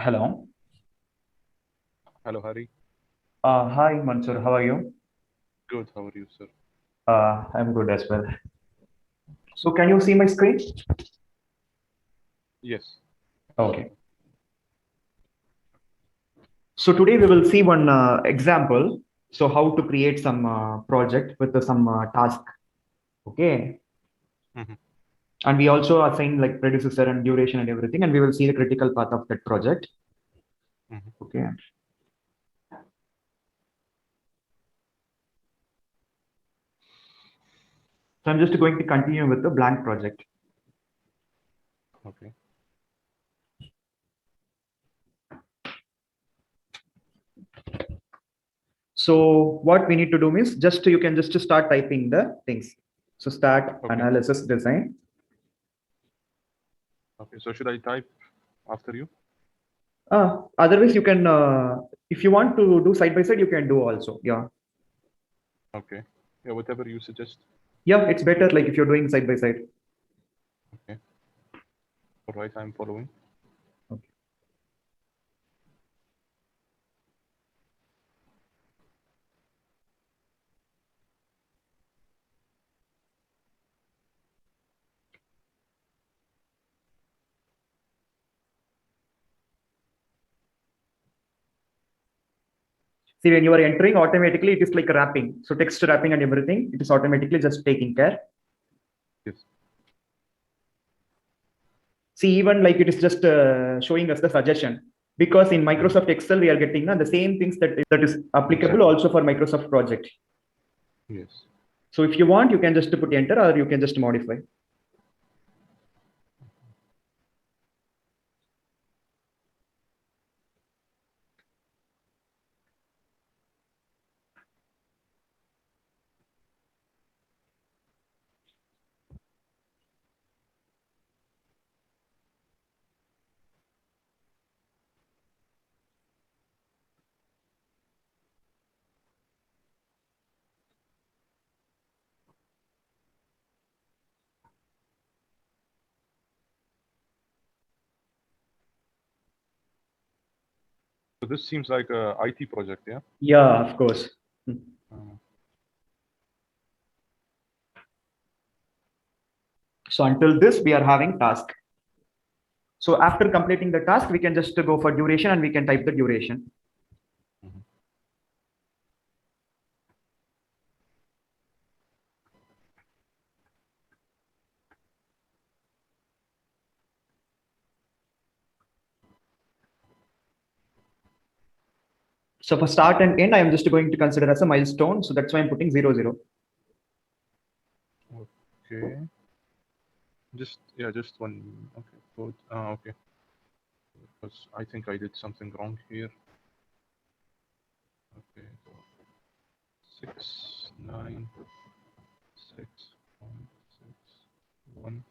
Hello. Hello, Hari. Hi, Mansur. How are you? Good. How are you, sir? I'm good as well. So, can you see my screen? Yes. Okay. So today we will see one example. So how to create some project with some task. Okay. Mhm. And we also assign like predecessor and duration and everything. And we will see the critical path of that project. Mhm. Okay. So I'm just going to continue with the blank project. Okay. So what we need to do is just you can just start typing the things. So start Okay. analysis design. Okay. So should I type after you? Otherwise, you can, if you want to do side by side, you can do also. Yeah. Okay. Yeah. Whatever you suggest. Yeah, it's better like if you're doing side by side. Okay. All right. I'm following. Okay. See, when you are entering, automatically it is like wrapping. So text wrapping and everything, it is automatically just taking care. Yes. See, even like it is just showing us the suggestion. Because in Mhm. Microsoft Excel, we are getting the same things that is applicable Exactly. also for Microsoft project. Yes. So if you want, you can just put enter or you can just modify. So this seems like a IT project, yeah. Yeah, of course. Uh, So until this, we are having task. So after completing the task, we can just go for duration and we can type the duration. mhm. So for start and end, I am just going to consider as a milestone. So that's why I'm putting 0, 0. Okay. Just one. Okay. Good. Okay. Because I think I did something wrong here. Okay. 696.61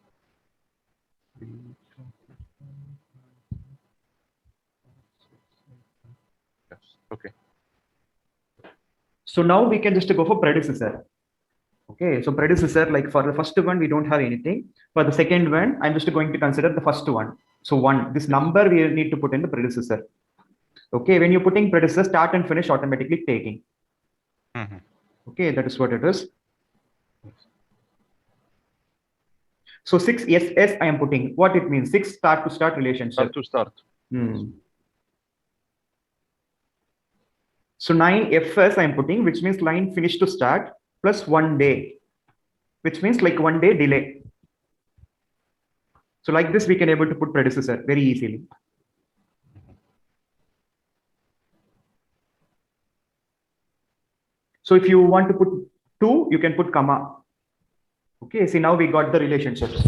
3. Yes. Okay. So now we can just go for predecessor. Okay, so predecessor, like for the first one, we don't have anything. For the second one, I'm just going to consider the first one. So one, this Yes. number we need to put in the predecessor. Okay, when you're putting predecessor, start and finish automatically taking. Mhm. Okay, that is what it is. Yes. So 6 SS I am putting. What it means? 6 start to start relationship. Start to start. Yes. Hmm. So 9 FS I am putting, which means line finish to start plus 1 day, which means like 1 day delay. So like this, we can able to put predecessor very easily. So if you want to put 2, you can put comma. Okay, see now we got the relationships.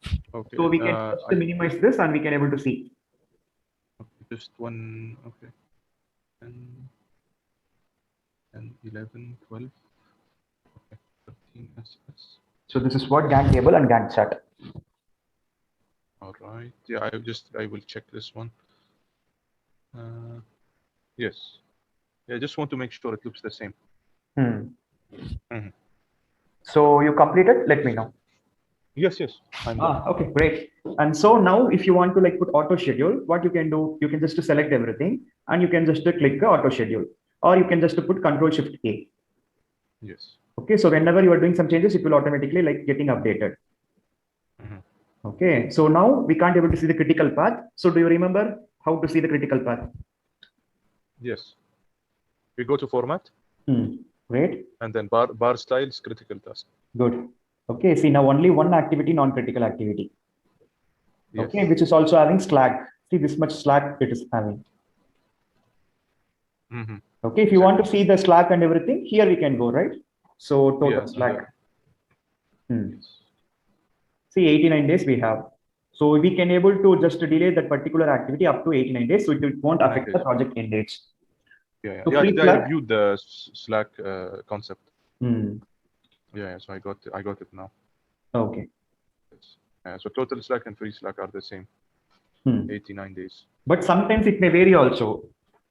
So Okay. we can just minimize this and we can able to see. Okay, just one. Okay. 10, 10, 11, 12. Okay. 13 SS. So this is what Gantt table and Gantt chart. All right. Yeah, I will check this one. Yes. Yeah, I just want to make sure it looks the same. Hmm. Mhm. So you completed, let me know. Yes, yes, I'm done. Okay, great. And so now if you want to like put auto schedule, what you can do, you can just select everything and you can just click auto schedule, or you can just put Control Shift A. Yes. Okay, so whenever you are doing some changes, it will automatically like getting updated. Mhm. Okay, so now we can't able to see the critical path. So do you remember how to see the critical path? Yes. We go to format Great, and then bar styles, critical task. good. Okay, see now only one activity, non-critical activity. Yes. Okay, which is also having slack. See this much slack it is having. Mhm. Okay, if you want to see the slack and everything, here we can go, right? So total Yeah, slack. yes. See, 89 days we have. So we can able to just delay that particular activity up to 89 days, so it won't 89 affect the days. project end dates. Yeah, yeah. So Yeah, free I slack. reviewed the Slack concept. Hmm. Yeah, so I got it now. Okay. Yes. So total Slack and free Slack are the same. 89 days. But sometimes it may vary also.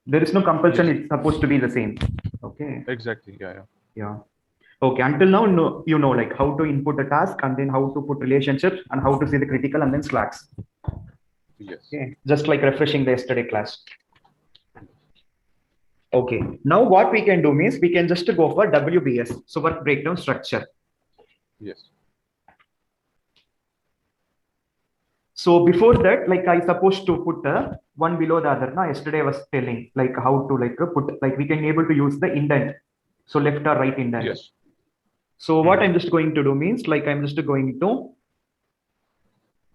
There is no compulsion, Yes. it's supposed to be the same. Okay. Exactly. Yeah, yeah. Yeah. Okay. Until now, no, you know, like how to input a task and then how to put relationships and how to see the critical and then slacks. Yes. Okay. Just like refreshing the yesterday class. Okay. Now what we can do means we can just go for WBS. So work breakdown structure. Yes. So before that, like I supposed to put one below the other. Now yesterday I was telling like how to like put like we can able to use the indent. So left or right indent. Yes. So what I'm just going to do means like I'm just going to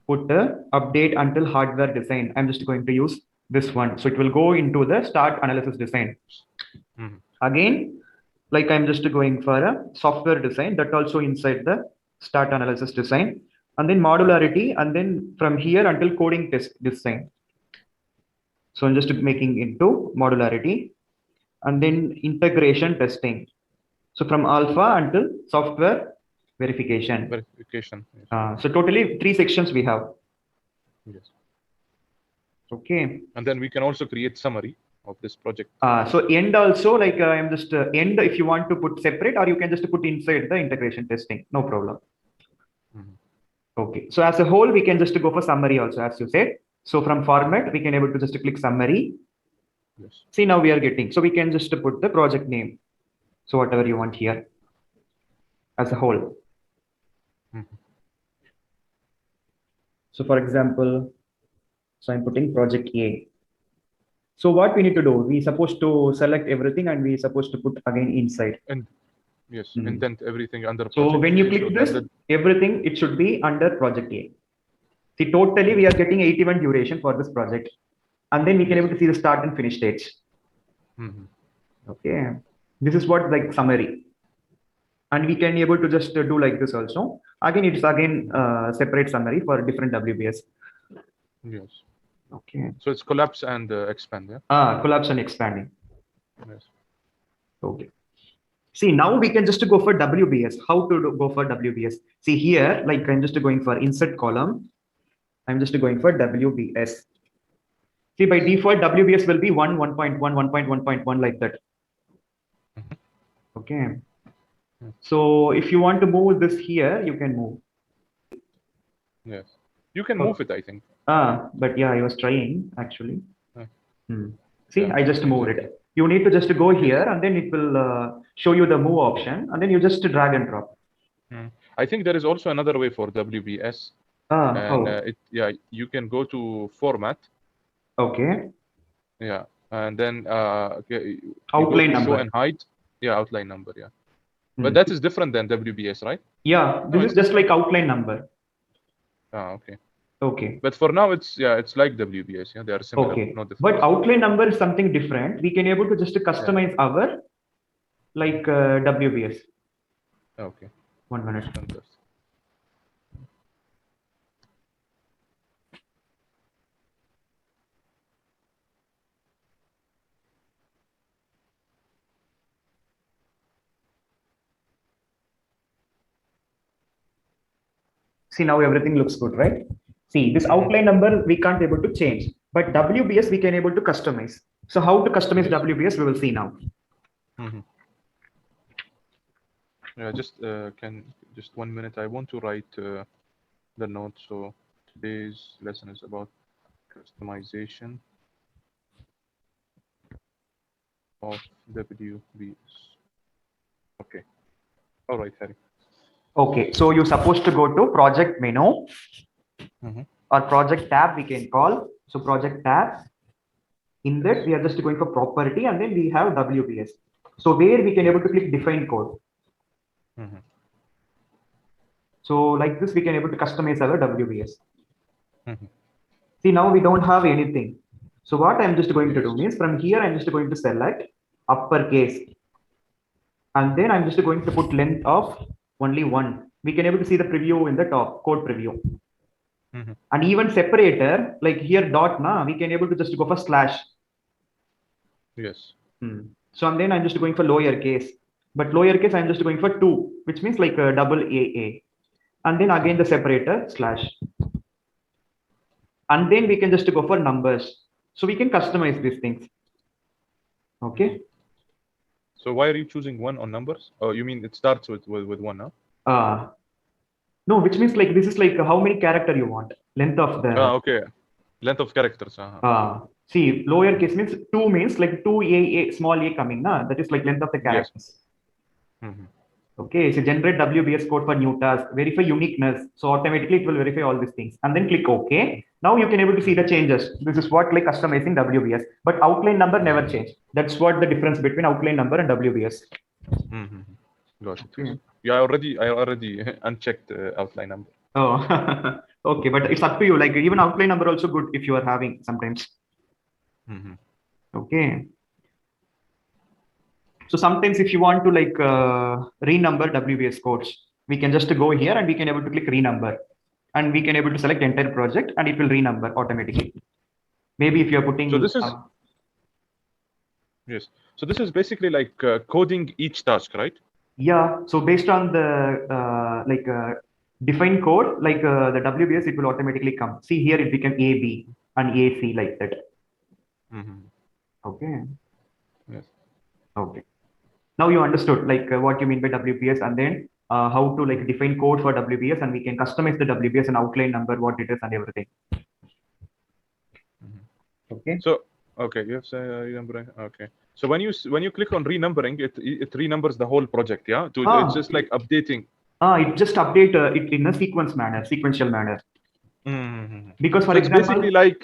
put the update until hardware design. I'm just going to use this one. So it will go into the start analysis design. Again, like I'm just going for a software design that also inside the start analysis design, and then modularity, and then from here until coding test design. So I'm just making into modularity and then integration testing. So from alpha until software verification. Verification. Yes. So totally 3 sections we have. Yes. Okay. And then we can also create summary of this project. So end also like I'm just end if you want to put separate, or you can just put inside the integration testing. No problem. Okay. So as a whole, we can just go for summary also, as you said. So from format, we can able to just click summary. Yes. See, now we are getting. So we can just put the project name. So whatever you want here as a whole. So for example, so I'm putting project A. So what we need to do, we supposed to select everything and we supposed to put again inside. And yes, indent everything under So project when you A, click so this, everything, it should be under project A. See, totally we are getting 81 duration for this project. And then we can able to see the start and finish dates. Okay. This is what like summary. And we can able to just do like this also. Again, it's again separate summary for different WBS. Yes. Okay. So it's collapse and expand, yeah? Collapse and expanding. Yes. Okay. See, now we can just go for WBS. How to go for WBS? See here, like I'm just going for insert column. I'm just going for WBS. See, by default, WBS will be 1, 1.1, 1.1.1 like that. Okay. So if you want to move this here, you can move. Yes. You can move it, I think. But yeah, I was trying actually. See, Yeah, I just moved it. You need to just go here and then it will show you the move option and then you just drag and drop. I think there is also another way for WBS. And you can go to format. Okay. Yeah. And then outline number. show and hide. Yeah, outline number. Yeah. But that is different than WBS, right? Yeah, this is just like outline number. Okay. Okay. But for now, it's like WBS. Yeah, they are similar. Okay. No difference. But outline number is something different. We can able to just customize our like WBS. Okay. 1 minute. See, now everything looks good, right? See, this outline number we can't able to change, but WBS we can able to customize. So how to customize WBS we will see now. Yeah, just 1 minute. I want to write the notes. So today's lesson is about customization of WBS. Okay. All right, Harry. Okay, so you're supposed to go to project menu Mm-hmm. or project tab, we can call. So project tab. In that, we are just going for property, and then we have WBS. So where we can able to click define code. Mm-hmm. So like this, we can able to customize our WBS. Mm-hmm. See, now we don't have anything. So what I'm just going to do Yes. means from here, I'm just going to select uppercase. And then I'm just going to put length of only 1. We can able to see the preview in the top, code preview. Mm-hmm. And even separator, like here dot, we can able to just go for slash. Yes. So and then I'm just going for lowercase. But lowercase, I'm just going for 2, which means like a double AA. And then again the separator slash. And then we can just go for numbers. So we can customize these things. Okay. So why are you choosing 1 on numbers? Oh, you mean it starts with 1, huh? No, which means like this is like how many character you want, length of the. Okay. Length of characters. See, lowercase means 2 means like 2 a small a coming, that is like length of the Yes. characters. Okay, so generate WBS code for new task, verify uniqueness. So automatically it will verify all these things and then click OK. Now you can able to see the changes. This is what like customizing WBS, but outline number never change. That's what the difference between outline number and WBS. Got it. Okay. Yeah, I already unchecked outline number. Oh, okay, but it's up to you. Like even outline number also good if you are having sometimes. Okay. So sometimes if you want to like renumber WBS codes, we can just go here and we can able to click renumber, and we can able to select entire project and it will renumber automatically. Maybe if you're putting. So this is. Yes. So this is basically like coding each task, right? Yeah. So based on the defined code, like the WBS, it will automatically come. See here, it became AB and AC like that. Okay. Yes. Okay. Now you understood like what you mean by WBS, and then how to like define code for WBS, and we can customize the WBS and outline number, what it is, and everything. Okay. So okay, you have renumbering. Okay. So when you click on renumbering, it renumbers the whole project. Yeah. It's just like updating. It just update it in a sequential manner. Because for so it's example, basically like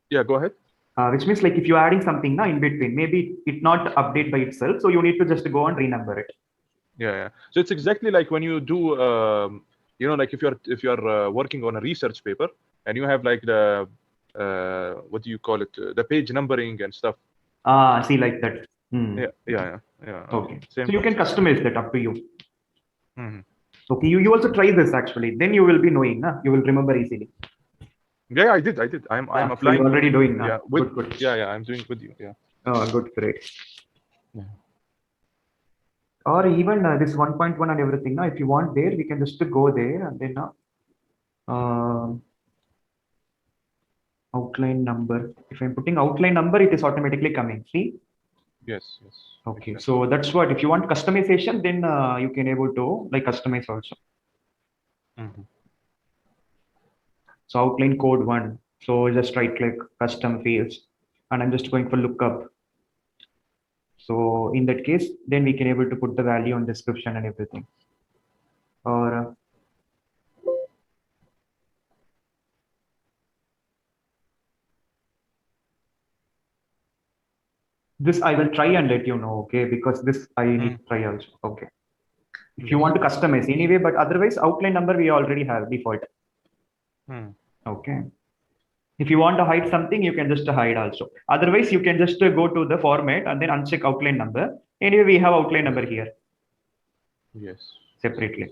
yeah, go ahead. Which means like if you're adding something now in between, maybe it not update by itself, so you need to just go and renumber it. Yeah. So it's exactly like when you do like if you're working on a research paper and you have like the what do you call it, the page numbering and stuff. See, like that. Yeah. Okay. Same so you can customize that up to you. Mm-hmm. Okay, you also try this actually. Then you will be knowing, you will remember easily. Yeah, I did. I'm applying. So you're already doing that. Yeah, good. Yeah, I'm doing with you. Yeah. Oh, good, great. Yeah. Or even this 1.1 and everything. Now, if you want there, we can just go there and then outline number. If I'm putting outline number, it is automatically coming. See? Yes. Okay, so that's what. If you want customization, then you can able to like customize also. So outline code 1. So just right click custom fields, and I'm just going for lookup. So in that case, then we can able to put the value on description and everything. Or this I will try and let you know, okay? Because this I need to try also. Okay. If you want to customize anyway, but otherwise outline number we already have default. Okay. If you want to hide something, you can just hide also. Otherwise, you can just go to the format and then uncheck outline number. Anyway, we have outline number here. Yes. Separately.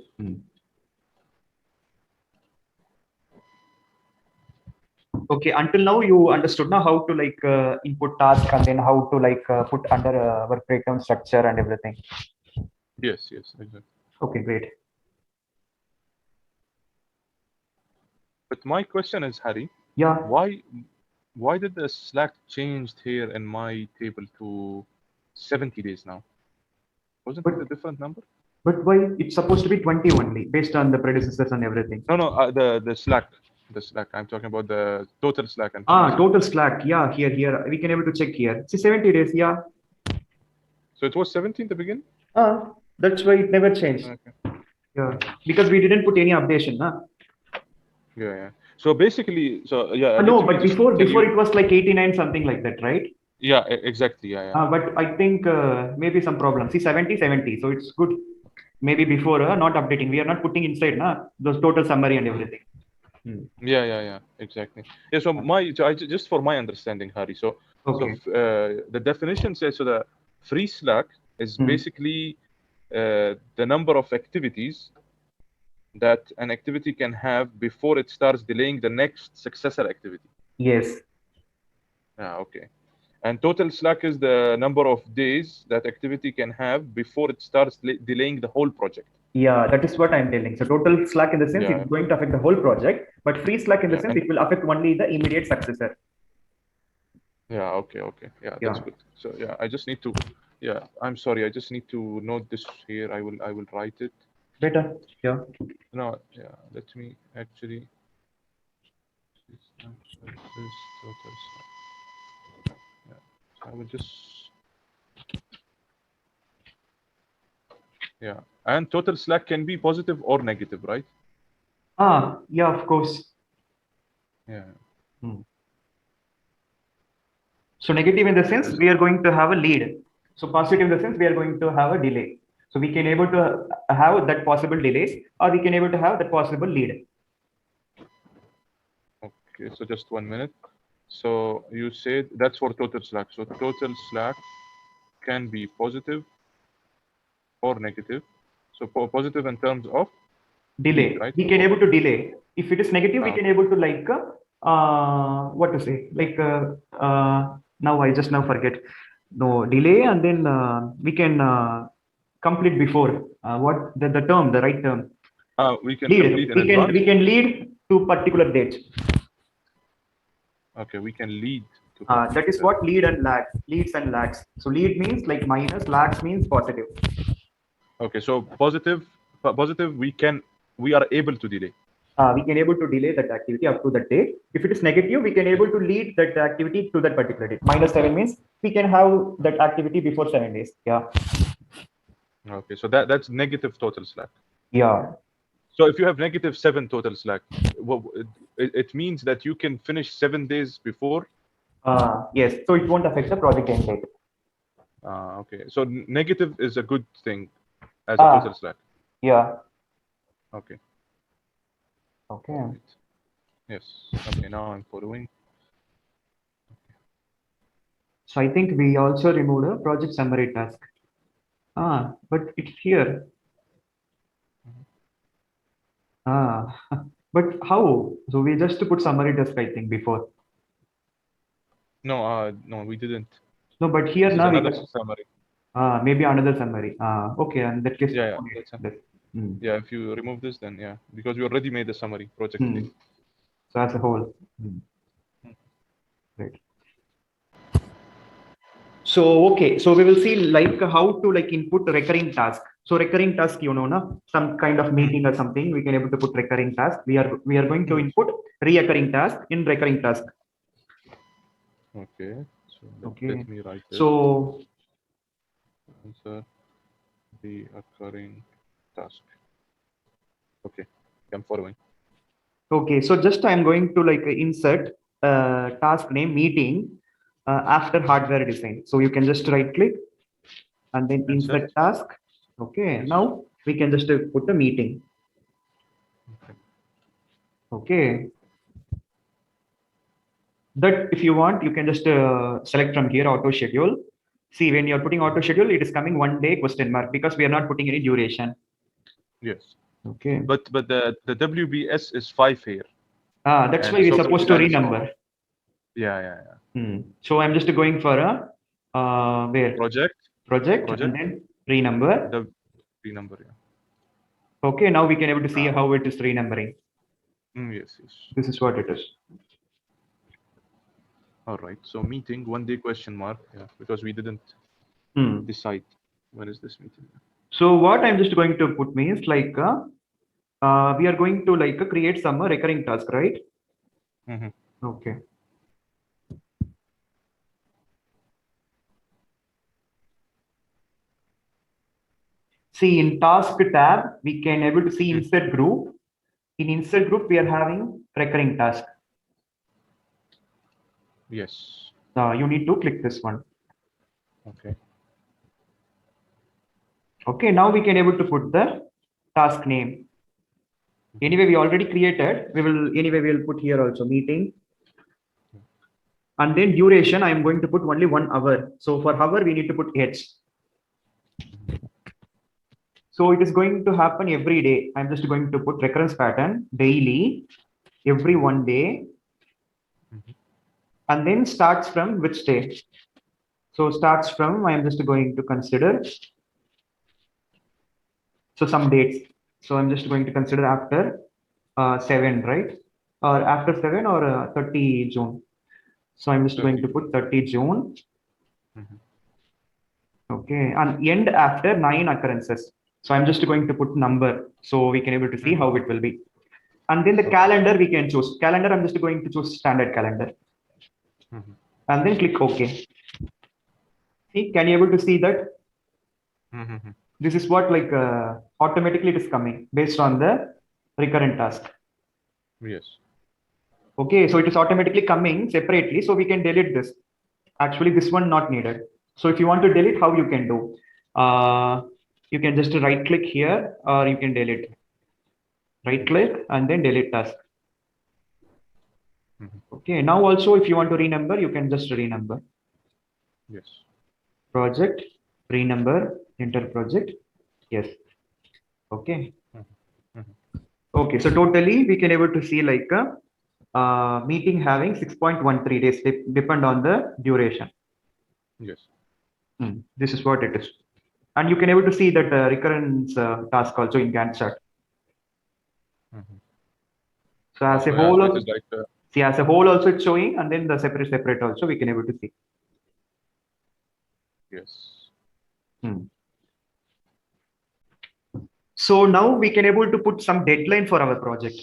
Okay, until now you understood now how to like input task and then how to like put under work breakdown structure and everything. Yes, exactly. Okay, great. But my question is, Harry. Yeah. Why did the Slack changed here in my table to 70 days now? Wasn't it a different number? But why it's supposed to be 20 only based on the predecessors and everything? No, the Slack. The Slack. I'm talking about the total Slack and Total Slack. Yeah, here. We can able to check here. See, 70 days. Yeah. So it was 17 to begin? That's why it never changed. Okay. Yeah, because we didn't put any updation, huh? Yeah. So basically, No, let me but just before tell you. it was like 89 something like that, right? Yeah, exactly. Yeah. But I think maybe some problem. See, 70. So it's good. Maybe before not updating. We are not putting inside those total summary and everything. Yeah. Exactly. Yeah. So just for my understanding, Hari. So Okay. the definition says so the free Slack is Hmm. basically the number of activities that an activity can have before it starts delaying the next successor activity. Yes. Okay. And total slack is the number of days that activity can have before it starts delaying the whole project. Yeah, that is what I'm telling. So total slack in the sense Yeah. it's going to affect the whole project, but free slack in the Yeah, sense and- it will affect only the immediate successor. Yeah. Okay. Yeah, Yeah. that's good. So yeah, I just need to. Yeah, I'm sorry. I just need to note this here. I will write it. Better. Yeah. No. Yeah. Let me actually. This total slack. Yeah. I will just. Yeah. And total slack can be positive or negative, right? Yeah, of course. Yeah. So negative in the sense we are going to have a lead. So positive in the sense we are going to have a delay. So we can able to have that possible delays, or we can able to have that possible lead. Okay, so just 1 minute. So you said that's for total slack. So total slack can be positive or negative. So positive in terms of Delay. lead, right? We can able to delay. If it is negative, we Ah, can able to like what to say? Like now I just now forget. No delay, and then we can complete before what the term, the right term. we can Lead. complete in advance. We can lead to particular dates. Okay, we can lead to That is what lead and lag, leads and lags. So lead means like minus, lags means positive. Okay, so positive, we are able to delay. We can able to delay that activity up to that date. If it is negative, we can able to lead that activity to that particular date. -7 means we can have that activity before 7 days. Yeah. Okay, so that's negative total slack. Yeah. So if you have -7 total slack, it means that you can finish 7 days before. Yes. So it won't affect the project end date. Okay, so negative is a good thing as a total slack. Yeah. Okay. Okay. Right. Yes. Okay, now I'm following. So I think we also removed a project summary task. But it's here. But how? So we just put summary task, I think, before. No, we didn't. No, but here This now is we another can, summary. maybe another summary. Okay, and that case. Yeah, That- yeah. If you remove this, then yeah, because we already made the summary project. So as a whole. Right. So okay, so we will see like how to like input recurring task. So recurring task, some kind of meeting or something, we can able to put recurring task. We are going to input reoccurring task in recurring task. Okay. So Okay. let me write this. So answer reoccurring task. Okay, I'm following. Okay, so just I'm going to like insert task name meeting after hardware design. So you can just right click and then insert task. Okay, Yes. now we can just put the meeting. Okay. That if you want, you can just select from here auto schedule. See, when you're putting auto schedule, it is coming 1 day question mark because we are not putting any duration. Yes. Okay. But the WBS is 5 here. That's why we're supposed to renumber. Yeah. So I'm just going for a where project and then renumber. The renumber, yeah. Okay, now we can able to see how it is renumbering. Yes. This is what it is. All right. So meeting 1 day question mark. Yeah, because we didn't decide when is this meeting. So what I'm just going to put means like we are going to like create some recurring task, right? Mhm. Okay. See, in task tab, we can able to see insert group. In insert group, we are having recurring task. Yes. You need to click this one. Okay. Okay, now we can able to put the task name. Anyway, we already created. We will put here also meeting. And then duration, I am going to put only 1 hour. So for hour, we need to put H. So it is going to happen every day. I'm just going to put recurrence pattern daily, every 1 day, and then starts from which day. So starts from, I'm just going to consider, so some dates. So I'm just going to consider after 7, right? Or after 7 or 30 June. So I'm just going to put 30 June. Okay, and end after 9 occurrences. So I'm just going to put number so we can able to see how it will be. And then the calendar we can choose. Calendar, I'm just going to choose standard calendar. And then click OK. See, can you able to see that? This is what like automatically it is coming based on the recurrent task. Yes. Okay, so it is automatically coming separately. So we can delete this. Actually, this one not needed. So if you want to delete, how you can do? You can just right click here or you can delete. Right click and then delete task. Okay, now also if you want to renumber, you can just renumber. Yes. Project, renumber, enter project. Yes. Okay. Okay, so totally we can able to see like a meeting having 6.13 days depend on the duration. Yes. This is what it is. And you can able to see that recurrence task also in Gantt chart. So as a So, whole, so it is like see as a whole also it's showing, and then the separate also we can able to see. yes. So now we can able to put some deadline for our project.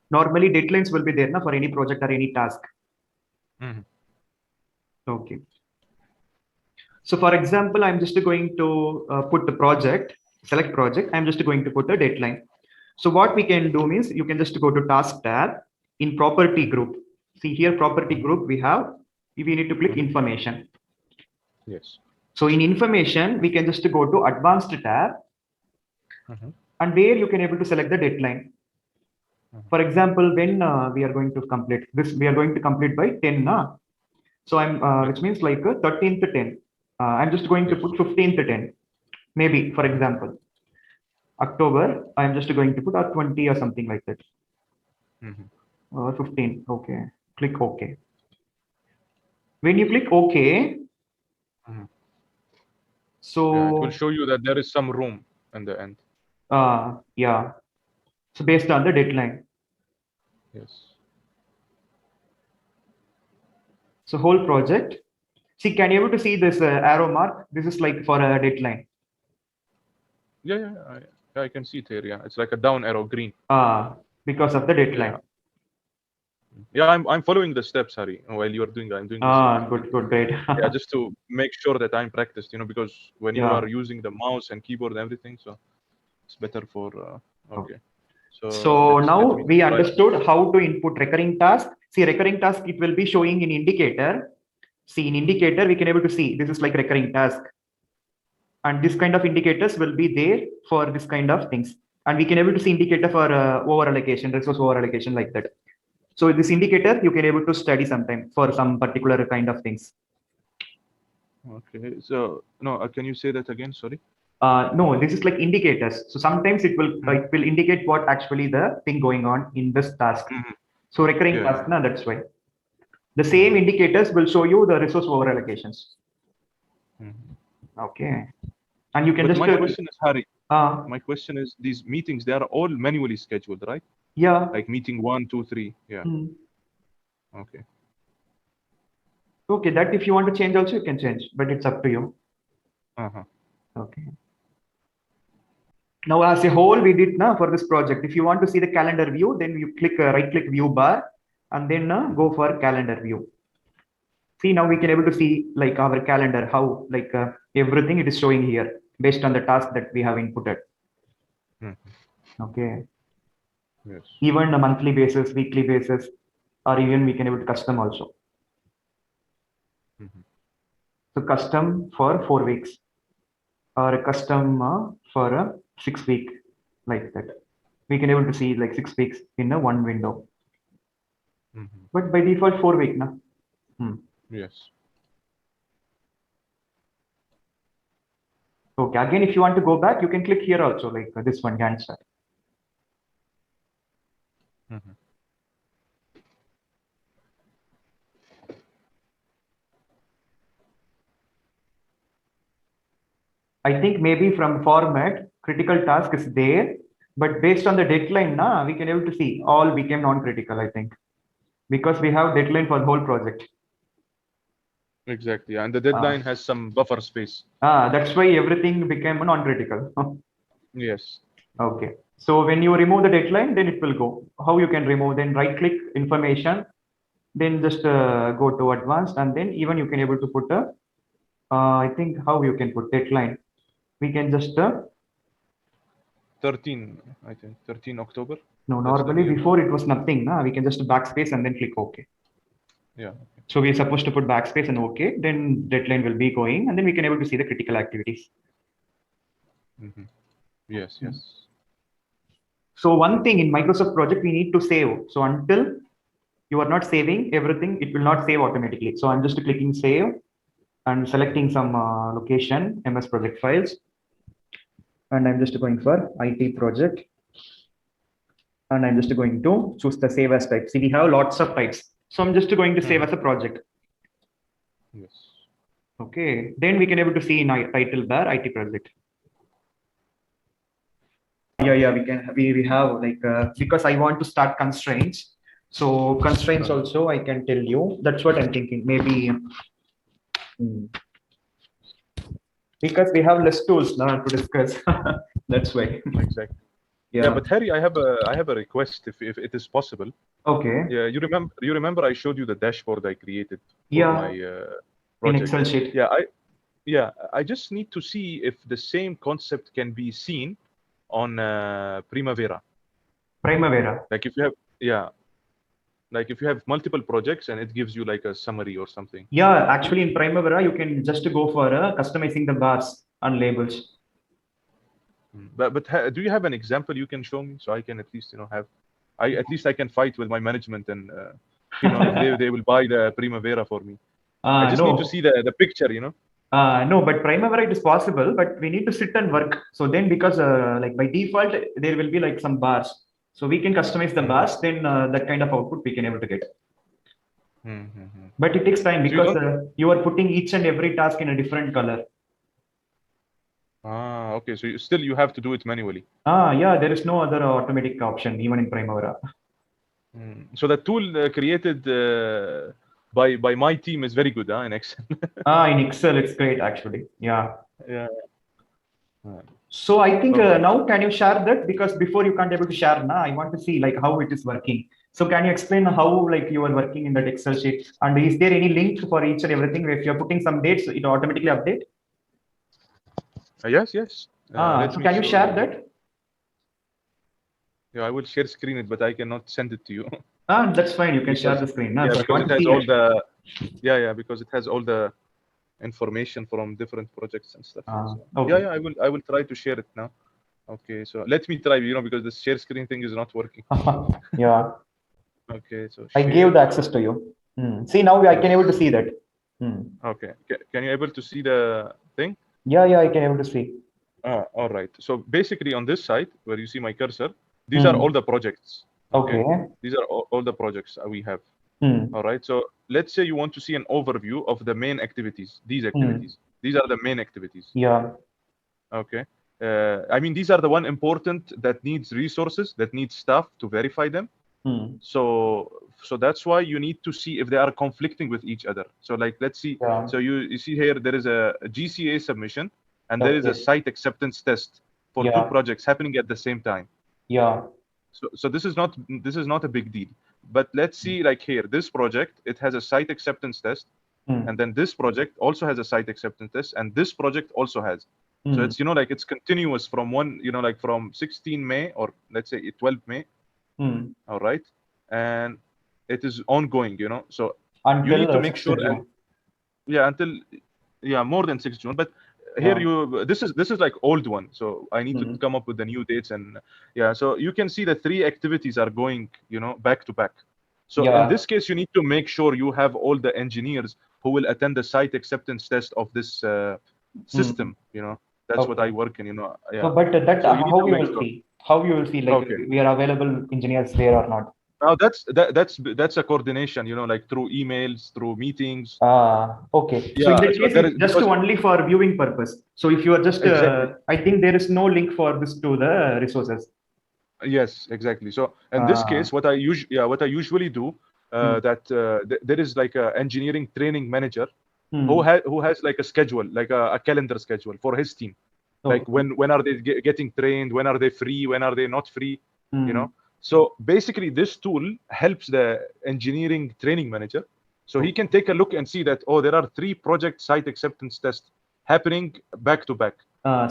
Normally deadlines will be there na, for any project or any task. Okay. So for example, I'm just going to put the project, select project. I'm just going to put a deadline. So what we can do means you can just go to task tab in property group. See here property group we need to click information. Yes. So in information, we can just go to advanced tab and where you can able to select the deadline. For example, when we are going to complete this, we are going to complete by 10. So which means like 13th to 10. I'm just going to put 15th to 10. Maybe, for example, October, I'm just going to put 20 or something like that. 15. Okay. Click OK. When you click OK, so Yeah, it will show you that there is some room in the end. yeah. So based on the deadline. Yes. So whole project. See, can you able to see this arrow mark? This is like for a deadline. Yeah, I can see it here. Yeah, it's like a down arrow, green. Because of the deadline. Yeah, I'm following the steps, Hari. While you are doing, I'm doing. Good, great. Yeah, just to make sure that I'm practiced, because when you Yeah. are using the mouse and keyboard and everything, so it's better for. Okay. So let now me we try. understood how to input recurring task. See, recurring task, it will be showing in indicator. See, in indicator, we can able to see this is like recurring task. And this kind of indicators will be there for this kind of things. And we can able to see indicator for over allocation, resource over allocation like that. So this indicator, you can able to study sometime for some particular kind of things. Okay. So no, can you say that again? Sorry. No, this is like indicators. So sometimes it will indicate what actually the thing going on in this task. So recurring task, na, that's why. The same indicators will show you the resource over allocations. Okay. And you can But just. my question is, Harry. My question is, these meetings, they are all manually scheduled, right? Yeah. Like meeting 1, 2, 3. Yeah. Okay. Okay, that if you want to change also, you can change, but it's up to you. Uh-huh. Okay. Now, as a whole, we did now for this project. If you want to see the calendar view, then you click right-click view bar, and then go for calendar view. See, now we can able to see like our calendar, how like everything it is showing here based on the task that we have inputted. Okay. Yes. Even a monthly basis, weekly basis, or even we can able to custom also. So custom for 4 weeks, or a custom for a 6 week, like that. We can able to see like 6 weeks in a one window. But by default 4 week, na? Yes. Okay. Again, if you want to go back, you can click here also, like this one, Gantt chart. I think maybe from format, critical task is there, but based on the deadline, na, we can able to see all became non-critical, I think, because we have deadline for the whole project. Exactly. And the deadline has some buffer space. That's why everything became non-critical. Yes. Okay. So when you remove the deadline, then it will go. How you can remove? Then right-click information, then just go to advanced, and then even you can able to put a. I think how you can put deadline. We can just 13, I think 13 October. no. That's the Normally date. before it was nothing. Na? We can just backspace and then click OK. Yeah. So we're supposed to put backspace and OK. Then deadline will be going, and then we can able to see the critical activities. Yes. Yes. So one thing in Microsoft project we need to save. So until you are not saving everything, it will not save automatically. So I'm just clicking save and selecting some location, MS project files. And I'm just going for IT project. And I'm just going to choose the save as type. See, we have lots of types. So I'm just going to save as a project. Yes. Okay. Then we can able to see in title bar IT project. Yeah, we have like because I want to start constraints. So constraints also I can tell you. That's what I'm thinking. Maybe because we have less tools now to discuss. That's why. Exactly. Yeah, but Harry, I have a request if it is possible. Okay. Yeah, you remember I showed you the dashboard I created for my project. In Excel sheet. Yeah, I just need to see if the same concept can be seen on Primavera. Primavera. Like if you have multiple projects and it gives you like a summary or something. Yeah, actually in Primavera you can just go for customizing the bars and labels. But do you have an example you can show me so I can at least I can fight with my management and if they will buy the Primavera for me. I just need to see the picture, No, but Primavera it is possible, but we need to sit and work. So then because like by default there will be like some bars. So we can customize the bars, then that kind of output we can able to get. But it takes time because you are putting each and every task in a different color. Okay. So you have to do it manually. Yeah, there is no other automatic option even in Primavera. So the tool created by my team is very good in Excel. In Excel it's great actually. Yeah. Yeah. So I think now can you share that, because before you can't able to share now. I want to see like how it is working. So can you explain how like you are working in that Excel sheet, and is there any link for each and everything? If you're putting some dates, it automatically update? Yes. So can you share that? Yeah, I will share screen it, but I cannot send it to you. That's fine. You can share the screen. Yeah, because it has all the because it has all the information from different projects and stuff. Okay. Yeah, I will try to share it now. Okay, so let me try, because the share screen thing is not working. Yeah. Okay, so I gave the access to you. See, now I can able to see that. Okay, can you able to see the thing? Yeah, I can able to see. All right. So basically on this side where you see my cursor, these are all the projects. Okay. These are all the projects we have. All right. So let's say you want to see an overview of the main activities. These activities. These are the main activities. Yeah. Okay. I mean, these are the one important that needs resources, that needs staff to verify them. So that's why you need to see if they are conflicting with each other. So like, let's see. So you see here, there is a GCA submission and there is a site acceptance test. for two projects happening at the same time. Yeah. So this is not a big deal. But let's see, like here, this project, it has a site acceptance test, and then this project also has a site acceptance test, and this project also has. So it's, like it's continuous from like from 16 May, or let's say 12 May. All right. And it is ongoing, so Until you need to make 6th sure. June. Until more than 6 June. But here this is like old one, so I need to come up with the new dates. And so you can see the 3 activities are going, back to back. So in this case, you need to make sure you have all the engineers who will attend the site acceptance test of this system. That's what I work in. So, but that So you need how to you make will sure. see? How you will see like Okay. we are available engineers there or not? Now that's a coordination, like through emails, through meetings. Okay. So in that So case, there it's is, just because only for viewing purpose. So if you are just, exactly. I think there is no link for this to the resources. Yes, exactly. So in this case, what I usually do, there is like a engineering training manager who has like a schedule, like a calendar schedule for his team. Like when are they getting trained? When are they free? When are they not free? So basically, this tool helps the engineering training manager, so he can take a look and see that, there are 3 project site acceptance tests happening back to back.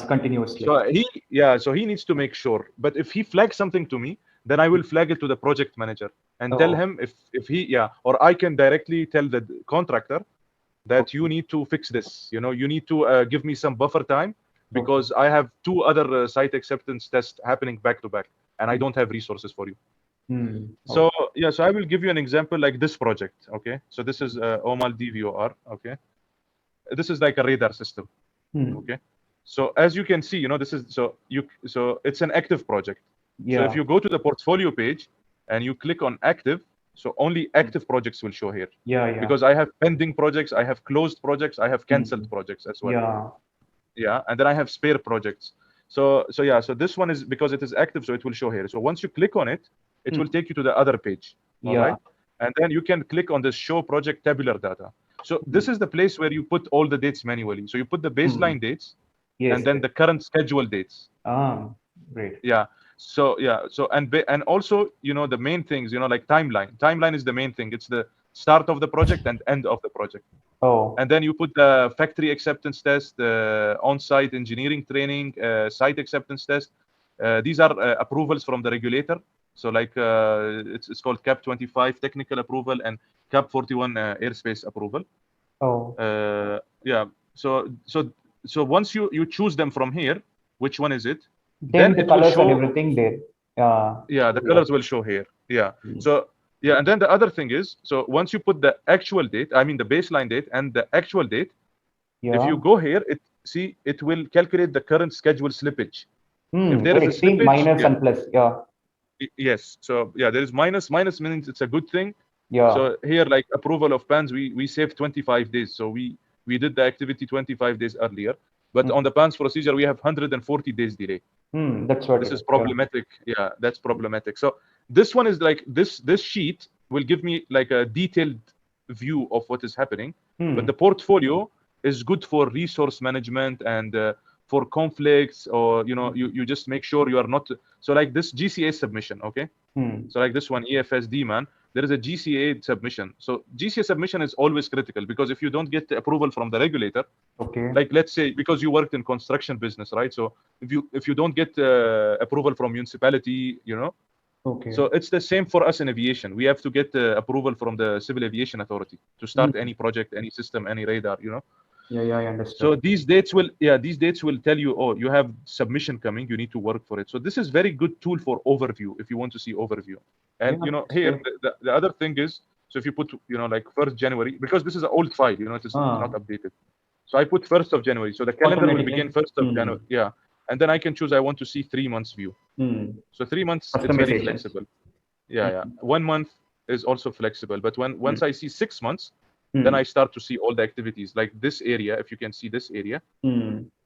Continuously. So he needs to make sure. But if he flags something to me, then I will flag it to the project manager and tell him if he or I can directly tell the contractor that you need to fix this. You need to give me some buffer time, because I have 2 other site acceptance tests happening back to back, and I don't have resources for you. So so I will give you an example like this project. Okay, so this is OMAL DVOR. Okay, this is like a radar system. Okay, so as you can see, this is so it's an active project. So if you go to the portfolio page and you click on active, so only active projects will show here. Because I have pending projects, I have closed projects, I have canceled projects as well. And then I have spare projects. So this one is, because it is active, so it will show here. So once you click on it, it will take you to the other page. All right. And then you can click on the show project tabular data. So this is the place where you put all the dates manually. So you put the baseline dates, and then the current schedule dates. Great. So and also, the main things, like timeline. Timeline is the main thing. It's the start of the project and end of the project. And then you put the factory acceptance test, the on-site engineering training, site acceptance test. These are approvals from the regulator. So like it's called CAP 25 technical approval and CAP 41 airspace approval. So once you choose them from here, which one is it? Then the colors and everything there. The colors will show here. So and then the other thing is, so once you put the actual date, I mean the baseline date and the actual date, if you go here, it will calculate the current schedule slippage. If there is a slippage, minus and plus. Yes. So there is minus. Minus means it's a good thing. Yeah. So here, like approval of PANs, we saved 25 days. So we did the activity 25 days earlier. But on the PANs procedure, we have 140 days delay. That's what this is problematic. That's problematic. So this one is like this sheet will give me like a detailed view of what is happening. But the portfolio is good for resource management and for conflicts, or you just make sure you are not. So like this GCA submission, okay. So like this one, EFSD, man, there is a GCA submission. So GCA submission is always critical, because if you don't get the approval from the regulator, like let's say, because you worked in construction business, right? So if you don't get approval from municipality, so it's the same for us in aviation. We have to get approval from the Civil Aviation Authority to start any project, any system, any radar, I understand. So these dates will tell you, you have submission coming, you need to work for it. So this is very good tool for overview if you want to see overview. And here the other thing is, so if you put like 1st January, because this is an old file, it is not updated. So I put 1st of January. So the calendar will begin 1st of January. And then I can choose, I want to see 3 months view. So 3 months, it's very flexible. 1 month is also flexible. But once I see 6 months, then I start to see all the activities. Like this area, if you can see this area,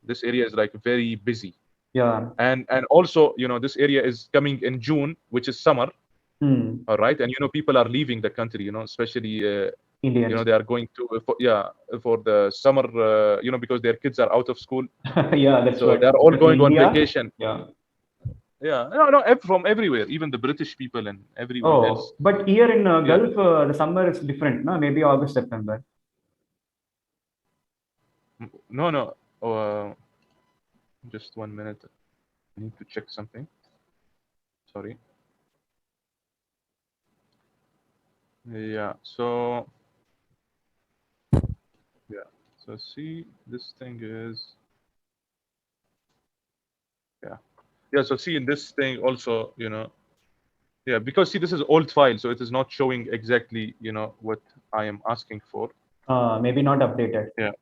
this area is like very busy. And also, this area is coming in June, which is summer. All right. And, people are leaving the country, especially Indians. You know, they are going to for the summer. You know, because their kids are out of school. Yeah, that's So what. they're all But going on India, vacation. yeah. Yeah, from everywhere, even the British people and everyone else. Oh, but here in Yeah. Gulf, the summer is different, no? Maybe August, September. No. Just 1 minute. I need to check something. Sorry. Yeah. So yeah. So see, this thing is yeah. So see, in this thing also, you know, yeah, because see, this is old file, so it is not showing exactly, you know, what I am asking for. Maybe not updated. Yeah.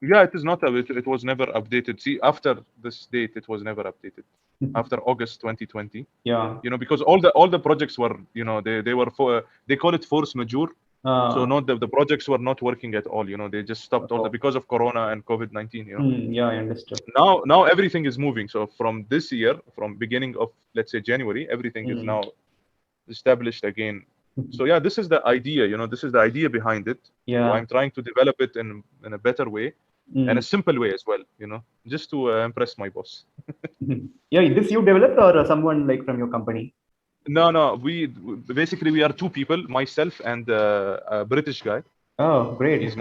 Yeah, it is not. It was never updated. See, after this date, it was never updated. After August 2020, Yeah. you know, because all the projects were, you know, they were for they call it force majeure. So not the projects were not working at all. You know, they just stopped all the Oh. because of Corona and COVID-19. You know, Yeah, I understood. now everything is moving. So from this year, from beginning of, let's say, January, everything is now established again. So yeah, this is the idea. You know, this is the idea behind it. So Yeah. I'm trying to develop it in a better way and a simple way as well. You know, just to impress my boss. Yeah, this you developed or someone like from your company? No. We basically we are two people, myself and a British guy. Oh, great. He's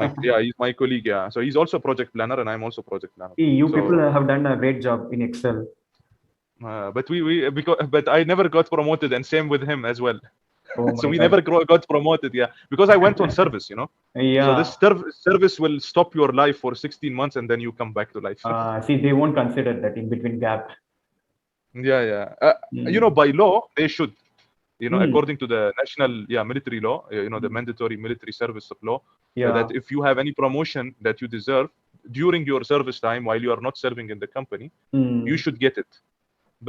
my colleague. Yeah, so he's also project planner, and I'm also project planner. You people So, have done a great job in Excel. but but I never got promoted, and same with him as well. Oh So my we God. never got promoted. Yeah, because I went on service. You know, so Yeah. this service will stop your life for 16 months, and then you come back to life. See, they won't consider that in between gap. Yeah. You know, Mm. by law, they should. You know, Mm. according to the national military law, you know, the mandatory military service of law, that Yeah. if you have any promotion that you deserve during your service time while you are not serving in the company, you Mm. should get it.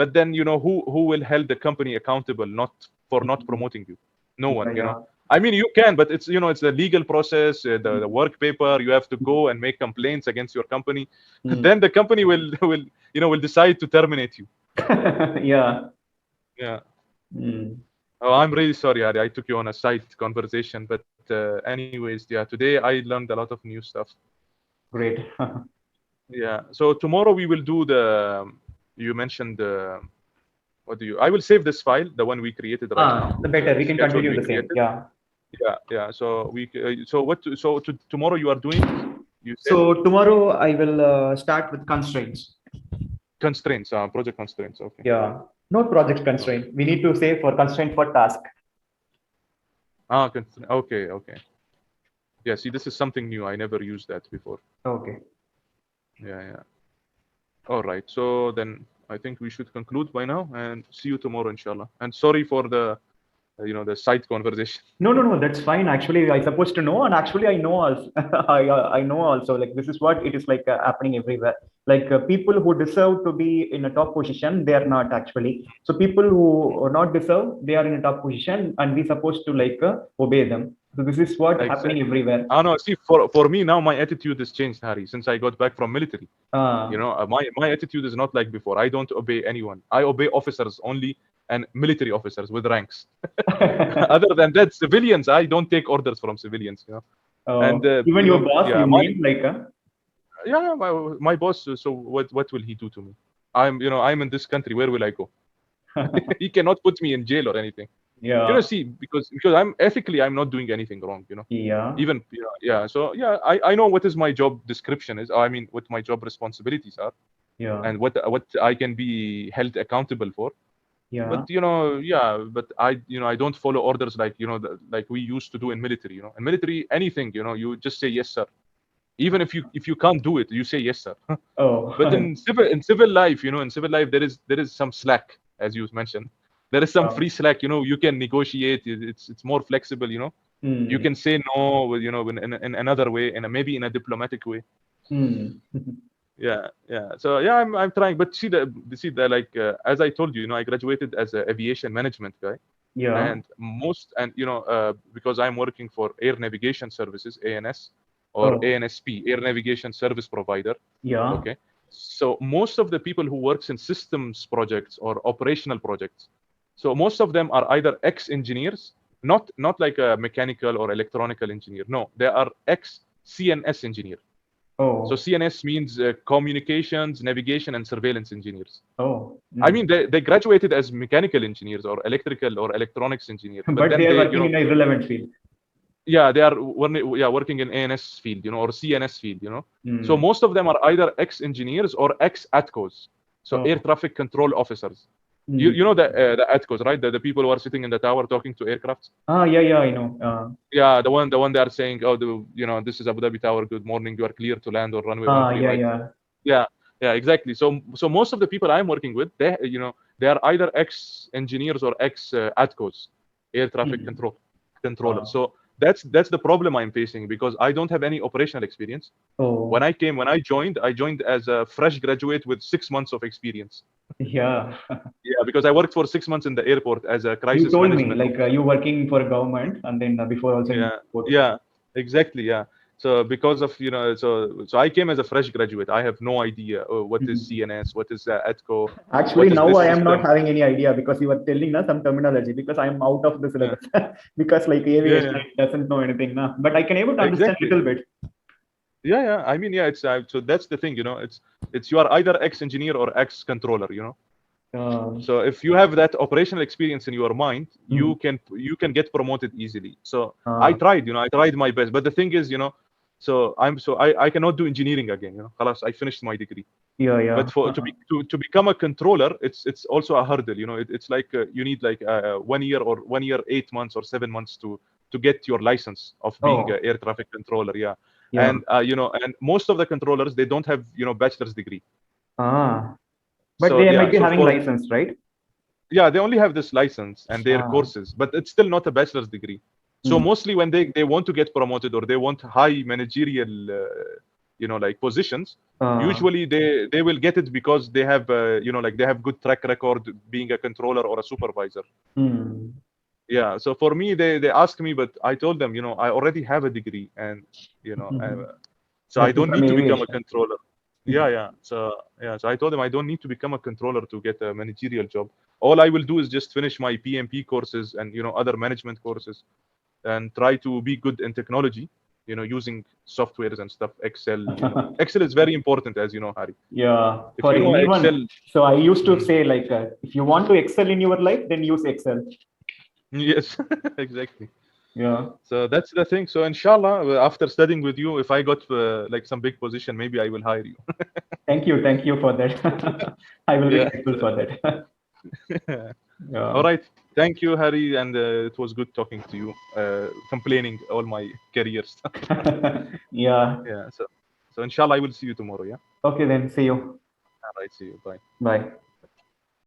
But then, you know, who will hold the company accountable not promoting you? No Yeah, one. You know, yeah. I mean, you can, but it's, you know, it's the legal process, the work paper. You have to go and make complaints against your company. Mm. Then the company will decide to terminate you. Yeah. Yeah. Mm. Oh, I'm really sorry, Ari. I took you on a side conversation, but anyways, yeah, today I learned a lot of new stuff. Great. Yeah. So tomorrow we will do you mentioned what do you? I will save this file, the one we created right now, The better. the We can schedule continue we the same. created. Yeah. Yeah. So tomorrow you are doing? You said So tomorrow I will start with constraints. constraints, project constraints. Okay. Yeah. Not project Okay. constraint. We need to say for constraint for task. Okay. Yeah. See, this is something new. I never used that before. Okay. Yeah. All right. So then I think we should conclude by now and see you tomorrow, inshallah. And sorry for the, the side conversation. No. That's fine. Actually, I supposed to know, and actually, I know also. I know also. Like this is what it is like happening everywhere. Like people who deserve to be in a top position, they are not actually. So people who are not deserve, they are in a top position, and we supposed to like obey them. So this is what happening Exactly. everywhere. I know. See, for me now, my attitude has changed, Harry, since I got back from military. Uh, You know, my attitude is not like before. I don't obey anyone. I obey officers only and military officers with ranks. Other than that, civilians, I don't take orders from civilians. You know, and even your boss, you mean like my boss. So what will he do to me? I'm in this country. Where will I go? He cannot put me in jail or anything. You know, yeah, see, because I'm not doing anything wrong. You know, yeah, even yeah. So yeah, I know what is my job description is. I mean, what my job responsibilities are, yeah, and what I can be held accountable for. But yeah. I don't follow orders like like we used to do in military. You know, in military, anything you just say yes sir. Even if you can't do it, you say yes sir. Oh, But in civil life, there is some slack, as you mentioned. There is some yeah. free slack. You can negotiate. It's more flexible. You Hmm. can say no with in another way, and maybe in a diplomatic way. Hmm. Yeah. So yeah, I'm trying. But see the like as I told you, I graduated as an aviation management guy, Yeah. and because I'm working for air navigation services, ANS, or Oh, ANSP, air navigation service provider. yeah. Okay. So most of the people who works in systems projects or operational projects, so most of them are either ex-engineers not like a mechanical or electronical engineer. No, they are ex-CNS engineer. Oh. So CNS means communications, navigation, and surveillance engineers. Oh. I mean, they graduated as mechanical engineers or electrical or electronics engineers, But then they are you working know, in a irrelevant field. yeah, they are working in ANS field, you know, or CNS field, you know. So most of them are either ex-engineers or ex-ATCOs, so air traffic control officers. You know the ATCOs, right? The people who are sitting in the tower talking to aircrafts. Yeah, I know. Yeah, the one they are saying, oh, you know, this is Abu Dhabi Tower. Good morning, you are clear to land or runway 13 right. Yeah, exactly. So most of the people I'm working with, they are either ex-engineers or ex-ATCOs, air traffic controllers. So that's the problem I'm facing, because I don't have any operational experience. When I joined as a fresh graduate with 6 months of experience. Yeah. Yeah, because I worked for 6 months in the airport as a crisis You told me, management like you working for government and then before also in airport. yeah, exactly. Yeah. So because of, you know, so I came as a fresh graduate. I have no idea what is CNS, what is ATCO. Actually, what is now this I am system. not having any idea, because you are telling us some terminology, because I am out of the syllabus. Because like aviation doesn't know anything now, but I can able to understand Exactly. little bit. Yeah. I mean, yeah, it's so that's the thing, you know, it's you are either ex-engineer or ex-controller, you know. So if you have that operational experience in your mind, you can get promoted easily. So I tried my best, but the thing is, you know, I cannot do engineering again, you know. Khalas, I finished my degree. Yeah. But to become a controller, it's also a hurdle, you know. It's like you need like 1 year or 1 year 8 months or 7 months to get your license of being an air traffic controller. Yeah. And you know, and most of the controllers, they don't have, you know, bachelor's degree. But So, they yeah, might be so having license, right? Yeah, they only have this license and their courses, but it's still not a bachelor's degree. So mostly when they want to get promoted or they want high managerial, you know, like positions, usually they will get it because they have, you know, like they have good track record being a controller or a supervisor. Yeah. So for me, they ask me, but I told them, you know, I already have a degree, and you know, so I don't need to become a controller. Yeah. So I told them I don't need to become a controller to get a managerial job. All I will do is just finish my PMP courses and, you know, other management courses, and try to be good in technology, you know, using softwares and stuff. Excel, you know. Excel is very important, as you know, Hari. Yeah, If for you know anyone. Excel, so I used to say, like, if you want to excel in your life, then use Excel. Yes, exactly. Yeah. So that's the thing. So inshallah, after studying with you, if I got like some big position, maybe I will hire you. Thank you for that. I will be Yeah. grateful for that. All right. Thank you, Harry, and it was good talking to you, complaining all my career stuff. Yeah. So inshallah, I will see you tomorrow. Yeah. Okay, then see you. All right. See you. Bye. Bye.